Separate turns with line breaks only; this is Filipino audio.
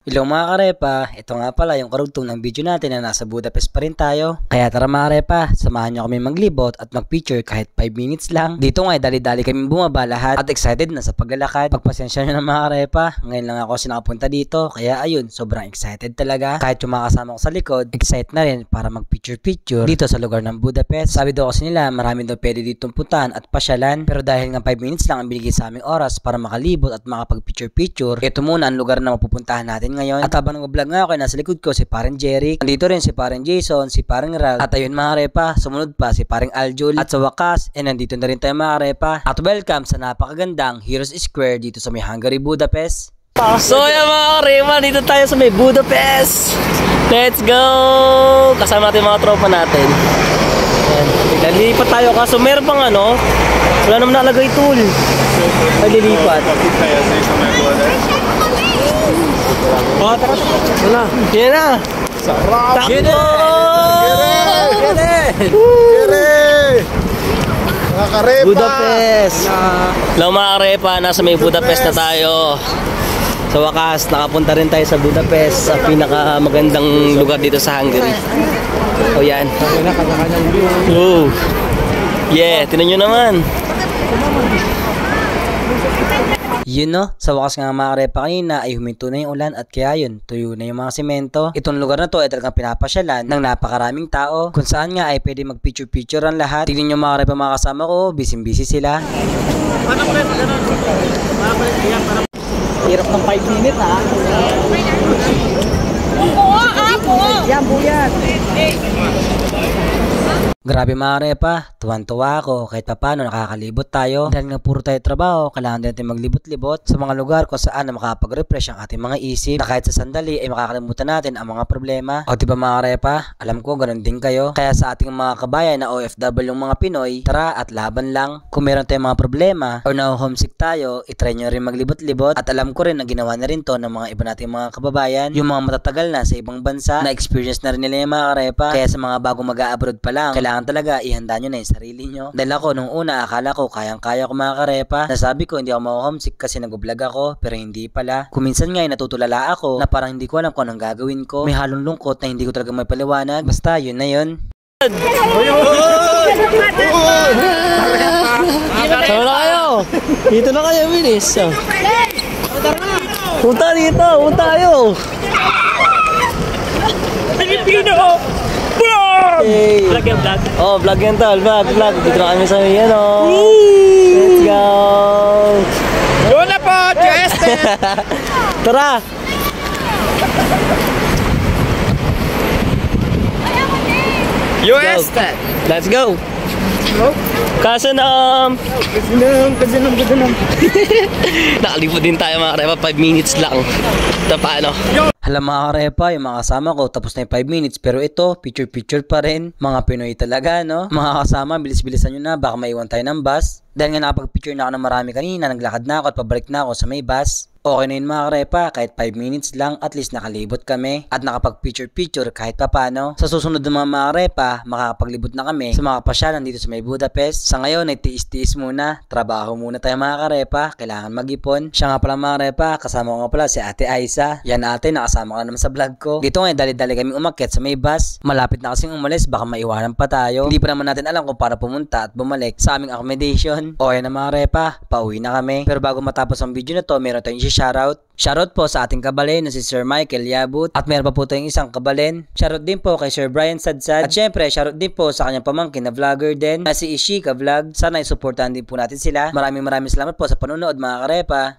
Hello mga karepa, ito nga pala yung karugtong ng video natin na nasa Budapest pa rin tayo. Kaya tara mga karepa, samahan nyo kami maglibot at magpicture kahit 5 minutes lang. Dito nga dali-dali kami bumaba lahat at excited na sa paglalakad. Pagpasensya nyo na mga karepa, ngayon lang ako sinakapunta dito. Kaya ayun, sobrang excited talaga. Kahit yung mga kasama ko sa likod, excited na rin para magpicture-picture dito sa lugar ng Budapest. Sabi daw kasi nila, marami daw pwede ditong puntahan at pasyalan. Pero dahil nga 5 minutes lang ang binigay sa aming oras para makalibot at makapag-picture-picture, ito muna ang lugar na mapupuntahan natin ngayon. At habang nag-vlog nga ako, nasa likod ko si parang Jeric, nandito rin si parang Jason, si parang Rag, at ayun mga repa, sumunod pa si parang Aljul. At sa wakas, nandito na rin tayo mga repa. At welcome sa napakagandang Heroes Square dito sa may Hungary, Budapest. So yan mga repa, dito tayo sa may Budapest. Let's go! Kasama natin mga tropa natin. Lilipat tayo kaso meron pang wala naman nalagay tool. Ay lilipat. Oh, tara. Wala. Yan na. Sarap. Gede! Mga karepa! Budapest! Hello mga karepa, nasa may Budapest na tayo. Sa wakas, nakapunta rin tayo sa Budapest, sa pinakamagandang lugar dito sa Hungary. O yan. Oh. Yeah, tinan nyo naman. Yun no, sa wakas nga mga karepa kanina ay huminto na yung ulan at kaya yun, tuyo na yung mga semento. Itong lugar na to ay talagang pinapasyalan ng napakaraming tao kung saan nga ay pwede mag-picture-picture ang lahat. Tingnan nyo mga karepa mga kasama ko, busy-busy sila. Hirap ng 5 minutes ha. Yan buyat. Grabe mga repa, tuwan-tuwa ako kahit papano nakakalibot tayo. Dahil nga puro tayo trabaho, kailangan din natin maglibot-libot sa mga lugar kung saan na makapag-refresh ang ating mga isip na kahit sa sandali ay makakalimutan natin ang mga problema. O diba mga repa, alam ko ganun din kayo. Kaya sa ating mga kabayan na OFW yung mga Pinoy, tara at laban lang. Kung meron tayong mga problema or na-homesick tayo, itry nyo rin maglibot-libot. At alam ko rin na ginawa na rin to ng mga iba nating mga kababayan, yung mga matatagal na sa ibang bansa, na experience na rin nila yung mga repa. Kaya sa mga bagong mag-a-abroad pa lang, kailangan talaga ihanda nyo na yung sarili nyo. Dahil ako nung una akala ko kayang-kaya ko mga karepa. Nasabi ko hindi ako ma-homesick kasi nag-vlog ako, pero hindi pala. Kuminsan nga ay natutulala ako na parang hindi ko alam kung anong gagawin ko. May halong lungkot na hindi ko talaga may paliwanag. Basta yun na yun. Sama na kayo! Dito na kayo, Winis. Punta dito! Punta tayo! Pilipino! Hey. Vlog yan, vlog? Oh, vlog yan tol, vlog. Dito na kami sa yan, oh. Let's go! Yun na po, Justin! Tara! US! Let's go! Kasanam! Kasanam! Nakalipod din tayo mga karepa, 5 minutes lang. Ito paano? Alam mga karepa, yung mga kasama ko tapos na yung 5 minutes pero ito, picture pa rin. Mga Pinoy talaga, no? Mga kasama, bilis-bilisan nyo na, baka maiwan tayo ng bus. Dahil nga nakapag-picture na ako ng marami kanina, naglakad na ako at pabalik na ako sa may bus. Okay na yun mga karepa, kahit 5 minutes lang, at least nakalibot kami at nakapag-picture kahit papano. Sa susunod ng mga karepa, makakapaglibot na kami sa mga pasyalan dito sa may Budapest. Sa ngayon ay tiis-tiis muna, trabaho muna tayo mga karepa, kailangan mag-ipon. Siya nga pala mga karepa, kasama ko nga pala si Ate Aiza. Yan ate, nakasama ka naman sa vlog ko. Dito nga dali-dali kami umakyat sa may bus. Malapit na kasing umalis, baka maiwanan pa tayo. Hindi pa naman natin alam kung paano pumunta at bumalik sa aming accommodation. O yan na mga karepa, pauwi na kami. Pero bago matapos ang video na to, meron tayong shoutout. Shoutout po sa ating kabalen na si Sir Michael Yabut. At meron pa po tayong isang kabalen. Shoutout din po kay Sir Brian Sadsad. At syempre, shoutout din po sa kanyang pamangkin na vlogger din na si Ishika Vlog. Sana isuportahan din po natin sila. Maraming salamat po sa panonood mga karepa.